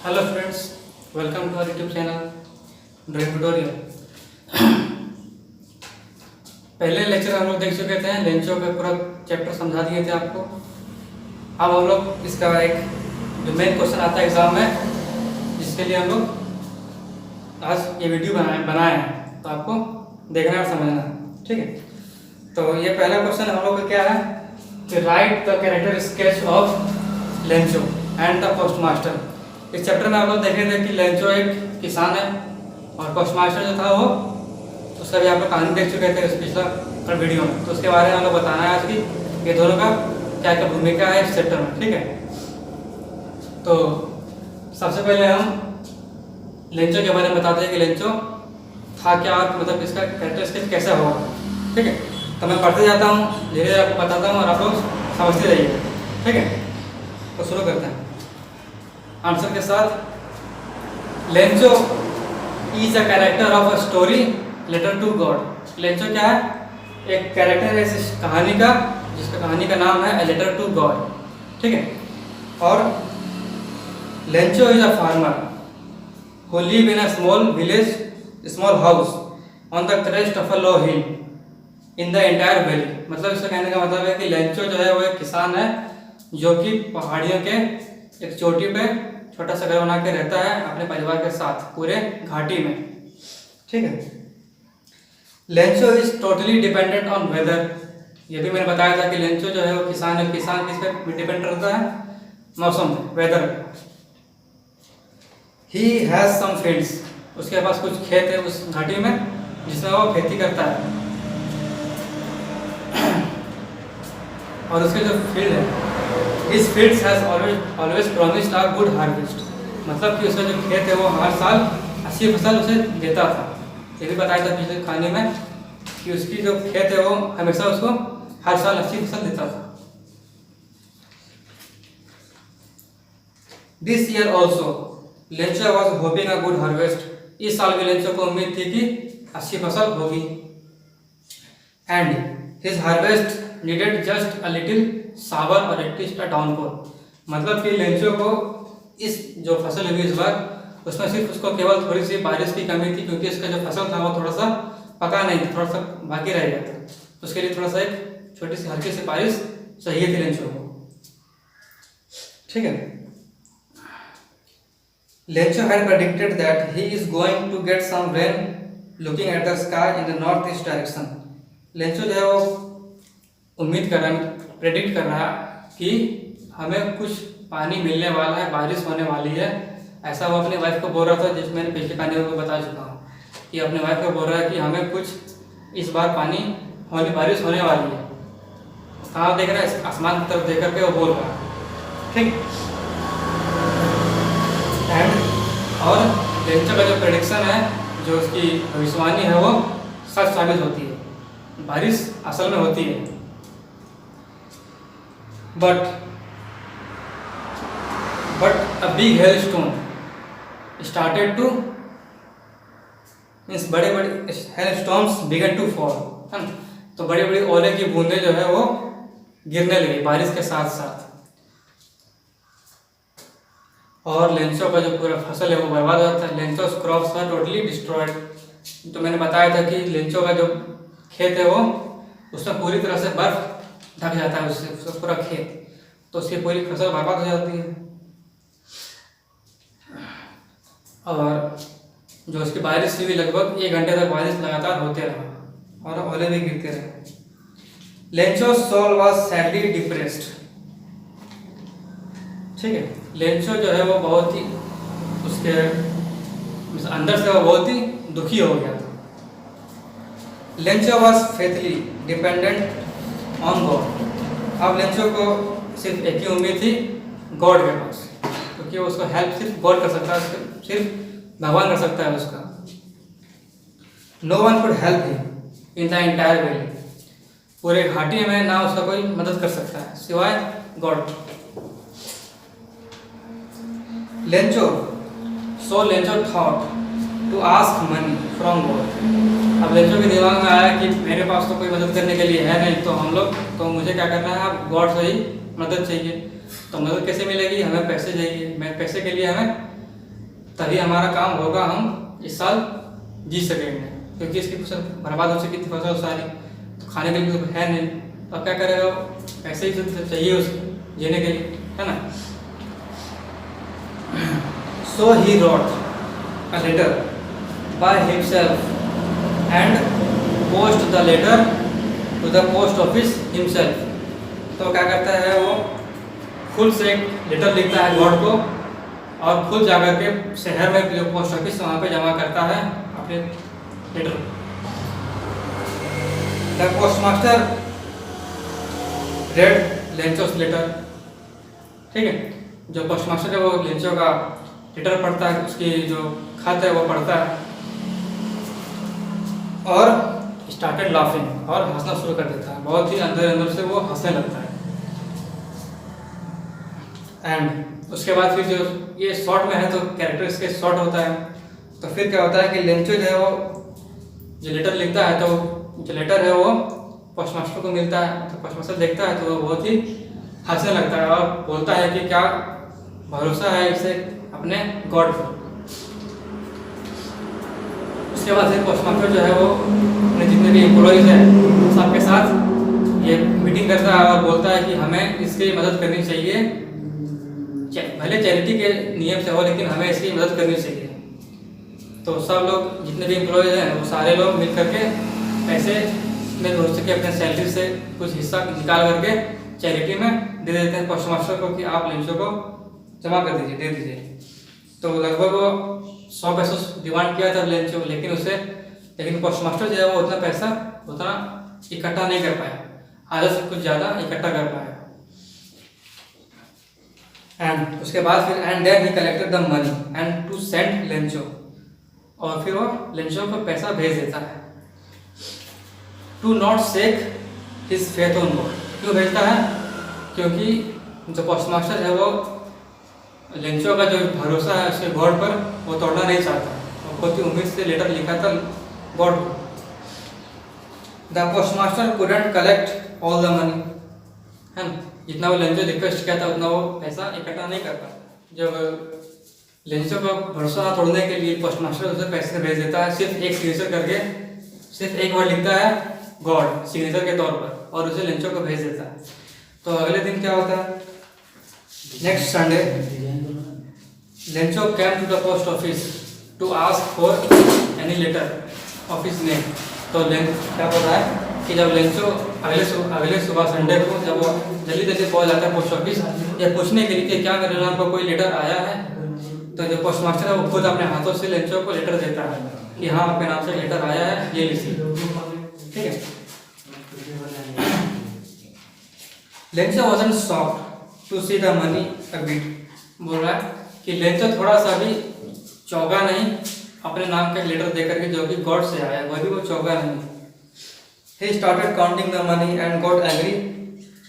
Hello friends, welcome to our YouTube channel drawing tutorial. पहले lecture हम लोग देख चुके थे, लेंचो का पूरा चैप्टर समझा दिए थे आपको। अब हम लोग इसका एक जो मेन क्वेश्चन आता है एग्जाम में, जिसके लिए हम लोग आज ये वीडियो बनाए हैं, तो आपको देखना और समझना है, ठीक है। तो ये पहला क्वेश्चन हम लोग का क्या है कि right the character sketch of Lencho and the postmaster. इस चैप्टर में आप लोग देखे थे कि लेंचो एक किसान है और पोस्टमास्टर जो था वो उसका भी आप लोग कहानी देख चुके थे पिछला वीडियो में। तो उसके बारे में हम लोग बताना है आज की ये दोनों का क्या क्या भूमिका है इस चैप्टर में, ठीक है। तो सबसे पहले हम लेंचो के बारे में बताते हैं कि लेंचो था क्या और मतलब इसका कैरेक्टर स्केच कैसा होगा, ठीक है। तो मैं पढ़ते जाता हूँ, धीरे धीरे आपको बताता हूँ और आप लोग समझते रहिए, ठीक है। तो शुरू करते हैं आंसर के साथ। Lencho is a character of a story letter to God. Lencho क्या है? एक कैरेक्टर है इस कहानी का, जिसका कहानी का नाम है ए लेटर टू गॉड, ठीक है। और Lencho is a farmer who live in a small village, small house on the crest of a low hill in the entire valley. मतलब इसका कहने का मतलब है कि लेंचो जो है वो एक किसान है जो कि पहाड़ियों के एक चोटी पे छोटा सा घर बना के रहता है अपने परिवार के साथ पूरे घाटी में, ठीक है। Lencho is totally dependent on whether. ये भी मैंने बताया था कि लेंचो जो है वो किसान है। किसान किस पे डिपेंड रहता है? मौसम पे, वेदर पे। He has some fields. उसके पास कुछ खेत है उस घाटी में जिसमें वो खेती करता है। और उसके जो फील्ड है, His fields has always promised a good harvest। मतलब कि उसका जो खेत है वो हर साल अच्छी फसल उसे देता था। ये भी बताया था पिछले कहानी में कि उसकी जो खेत है वो हमेशा उसको हर साल अच्छी फसल देता था। This year also Lencho was hoping a good harvest। इस साल भी लेंचो को उम्मीद थी कि अच्छी फसल होगी। And his harvest needed just a little shower or at least a downpour। मतलब कि लेंचो को इस जो फसल हुई इस बार उसमें सिर्फ उसको केवल थोड़ी सी बारिश की कमी थी, क्योंकि इसका जो फसल था वो थोड़ा सा पका नहीं था, थोड़ा सा बाकी रह गया था। उसके लिए थोड़ा सा एक छोटी सी हल्की सी बारिश चाहिए थी लेंचो को, ठीक है। Lencho had predicted that he is going to get some rain looking at the sky in the northeast direction। Lencho जो है वो उम्मीद कर रहा, प्रेडिक्ट कर रहा कि हमें कुछ पानी मिलने वाला है, बारिश होने वाली है। ऐसा वो अपने वाइफ को बोल रहा था, जिस मैंने पिछले कहानी में बता चुका हूँ कि अपने वाइफ को बोल रहा है कि हमें कुछ इस बार बारिश होने वाली है। कहाँ देख रहा है? आसमान की तरफ देख करके वो बोल रहा है, ठीक। और लेंचो का जो प्रेडिक्शन है, जो उसकी भविष्यवाणी है, वो सच साबित होती है, बारिश असल में होती है। But a big hailstone started to means बड़े बड़े hailstones began to fall, है ना। तो बड़ी बड़ी ओले की बूंदें जो है वो गिरने लगी बारिश के साथ साथ। और लेंचो का जो पूरा फसल है वो बर्बाद हो जाता है। लेंचोस क्रॉप्स आर टोटली डिस्ट्रॉयड। तो मैंने बताया था कि लेंचो का जो खेत है वो उसमें पूरी तरह से बर्फ ढक जाता है, उससे पूरा खेत, तो उसकी पूरी फसल बर्बाद हो जाती है। और जो उसकी बारिश हुई, लगभग 1 घंटे तक बारिश लगातार होते रहा और ओले भी गिरते रहे। Lencho soul was sadly depressed, ठीक है। लेंचो जो है वो बहुत ही उसके अंदर से वो बहुत ही दुखी हो गया था। Lencho was faithly dependent on God. अब लेंचो को सिर्फ एक ही उम्मीद थी, गॉड के पास, क्योंकि उसको हेल्प सिर्फ गॉड कर सकता है, सिर्फ भगवान कर सकता है उसका। No one could help him in the entire valley. पूरे घाटी में ना उसका कोई मदद कर सकता है सिवाय God. Lencho thought to ask money from God. अब लेंचो के दिमाग में आया कि मेरे पास तो कोई मदद करने के लिए है नहीं, तो मुझे क्या करना है, अब गॉड से ही मदद चाहिए। तो मदद कैसे मिलेगी? हमें पैसे चाहिए। मैं पैसे के लिए हमें तभी हमारा काम होगा, हम इस साल जी सकेंगे। क्योंकि इसकी फसल बर्बाद हो चुकी थी फसल सारी, तो खाने के लिए तो है नहीं, तो अब क्या करेगा, पैसे ही तो चाहिए उसको जीने के लिए, है ना। सो ही rot a letter by himself and post the letter to the post office himself। तो क्या करता है वो, खुद से एक लेटर लिखता है गॉड को और खुद जाकर के शहर में जो पोस्ट ऑफिस वहाँ पे जमा करता है अपने letter. The postmaster read Lencho's letter, ठीक है। जो पोस्टमास्टर है वो लेंचो का लेटर पढ़ता है, उसकी जो खत है वो पढ़ता है और स्टार्टेड लाफिंग, और हंसना शुरू कर देता है। बहुत ही अंदर अंदर से वो हंसने लगता है। एंड उसके बाद फिर जो ये शॉर्ट में है तो कैरेक्टर इसके शॉर्ट होता है। तो फिर क्या होता है कि लेंचो जो है वो जो लेटर लिखता है, तो जो लेटर है वो पोस्टमास्टर को मिलता है। तो पोस्टमास्टर देखता है तो वो बहुत ही हंसने लगता है और बोलता है कि क्या भरोसा है इसे अपने गॉड पर। उसके बाद फिर पोस्टमास्टर जो है वो अपने जितने भी एम्प्लॉयज़ हैं सबके साथ ये मीटिंग करता है और बोलता है कि हमें इसकी मदद करनी चाहिए, भले चैरिटी के नियम से हो लेकिन हमें इसकी मदद करनी चाहिए। तो सब लोग जितने भी एम्प्लॉयज़ हैं वो सारे लोग मिल करके पैसे में हो सके अपने सैलरी से कुछ हिस्सा निकाल करके चैरिटी में दे देते हैं पोस्टमास्टर को कि आप लेंचो को जमा कर दीजिए, दे दीजिए। तो लगभग वो 100 पैसे डिमांड किया था लेंचो, लेकिन पोस्टमास्टर जो है वो उतना पैसा उतना इकट्ठा नहीं कर पाया, आधा से कुछ ज़्यादा इकट्ठा कर पाया। एंड उसके बाद फिर and then he collected the money and to send Lencho, और फिर वो लेंचो को पैसा भेज देता है। To not shake his faith on God, क्यों भेजता है, क्योंकि जो पोस्टमास्टर है वो लेंचो का जो भरोसा है उसके गॉड पर वो तोड़ना नहीं चाहता, और बहुत ही उम्मीद से लेटर लिखा था गॉड को। The postmaster couldn't collect all the money, है ना, जितना वो लेंचो रिक्वेस्ट किया था उतना वो पैसा इकट्ठा नहीं कर पाता। जब लेंचो का भरोसा ना तोड़ने के लिए पोस्टमास्टर उसे पैसे भेज देता है, सिर्फ एक सिग्नेचर करके, सिर्फ एक वर्ड लिखता है गॉड सिग्नेचर के तौर पर, और उसे लेंचो को भेज देता है। तो अगले दिन क्या होता है, next Sunday Lencho came to the post office to ask for any letter of his name. तो क्या होता है कि जब लेंचो अगले सुबह संडे को जब वो जल्दी पहुंच जाता है पोस्ट ऑफिस या पूछने के लिए कि क्या मेरे नाम पर कोई लेटर आया है, तो जो पोस्टमास्टर है वो खुद अपने हाथों से लेंचो को लेटर देता है कि हाँ आपके नाम से लेटर आया है, ये लीजिए, ठीक है। Lencho wasn't shocked to see the money a bit, बोल रहा है कि लेंचो थोड़ा सा भी चौंका नहीं अपने नाम का लेटर देकर के जो कि गॉड से आया, वह भी वो चौंका नहीं। He started counting the money and got angry,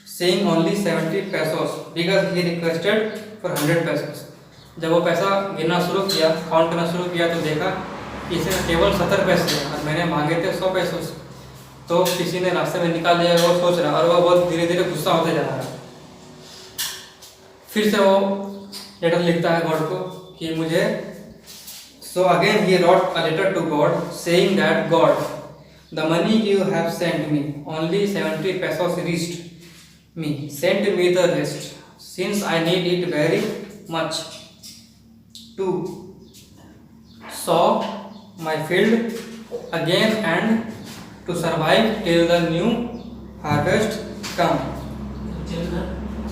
saying only 70 pesos because he requested for 100 pesos। जब वो पैसा गिनना शुरू किया, काउंट करना शुरू किया तो देखा कि इसने केवल 70 पैसे और मैंने मांगे थे 100 पैसे। तो किसी ने रास्ते में निकाल दिया, वो सोच रहा और वो बहुत धीरे धीरे गुस्सा होते जा रहा है। फिर से वो लेटर लिखता है गॉड को कि मुझे, so again he wrote a letter to God saying that God, the money you have sent me, only 70 pesos reached me, send me the rest since I need it very much to sow my field again and to survive till the new harvest come।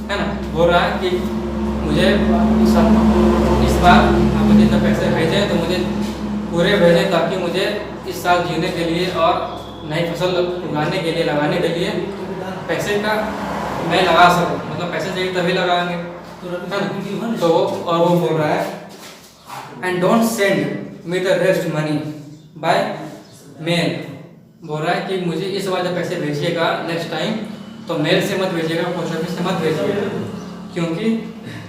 है ना, बोल रहा है कि मुझे इस बार आप मुझे इतना पैसे भेजें तो मुझे पूरे भेजें ताकि मुझे इस साल जीने के लिए और नई फसल उगाने के लिए, लगाने के लिए पैसे का मैं लगा सकूं, मतलब पैसे चाहिए तभी लगाएंगे, है ना। तो और वो बोल रहा है and don't send me the rest money by mail, बोल रहा है कि मुझे इस बार जब पैसे भेजिएगा नेक्स्ट टाइम तो मेल से मत भेजिएगा, पोस्ट ऑफिस से मत भेजिएगा, क्योंकि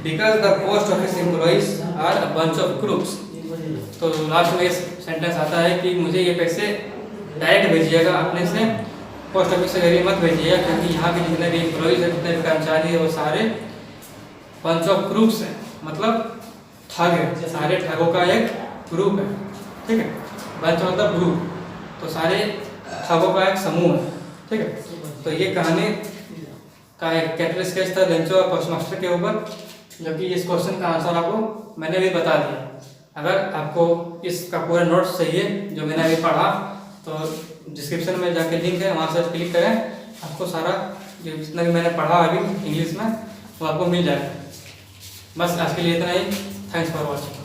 because the post office employees are a bunch of crooks. तो लास्ट में सेंटेंस आता है कि मुझे ये पैसे डायरेक्ट भेजिएगा अपने से, पोस्ट ऑफिस से जरिए मत भेजिएगा, क्योंकि यहाँ के जितने भी एम्प्लॉइज हैं, जितने भी कर्मचारी हैं, वो सारे बंच ऑफ क्रूक्स हैं, मतलब ठग है, सारे ठगों का एक ग्रुप है, ठीक है। बंच मतलब ग्रुप, तो सारे ठगों का एक समूह है, ठीक है। तो ये कहानी का एक कैरेक्टर स्केच था लेंचो और पोस्टमास्टर के ऊपर, जबकि इस क्वेश्चन का आंसर आपको मैंने भी बता दिया। अगर आपको इसका पूरा नोट्स चाहिए जो मैंने अभी पढ़ा, तो डिस्क्रिप्शन में जाके लिंक है, वहाँ से क्लिक करें, आपको सारा जो जितना भी मैंने पढ़ा अभी इंग्लिश में वो आपको मिल जाएगा। बस आज के लिए इतना ही। Thanks for watching.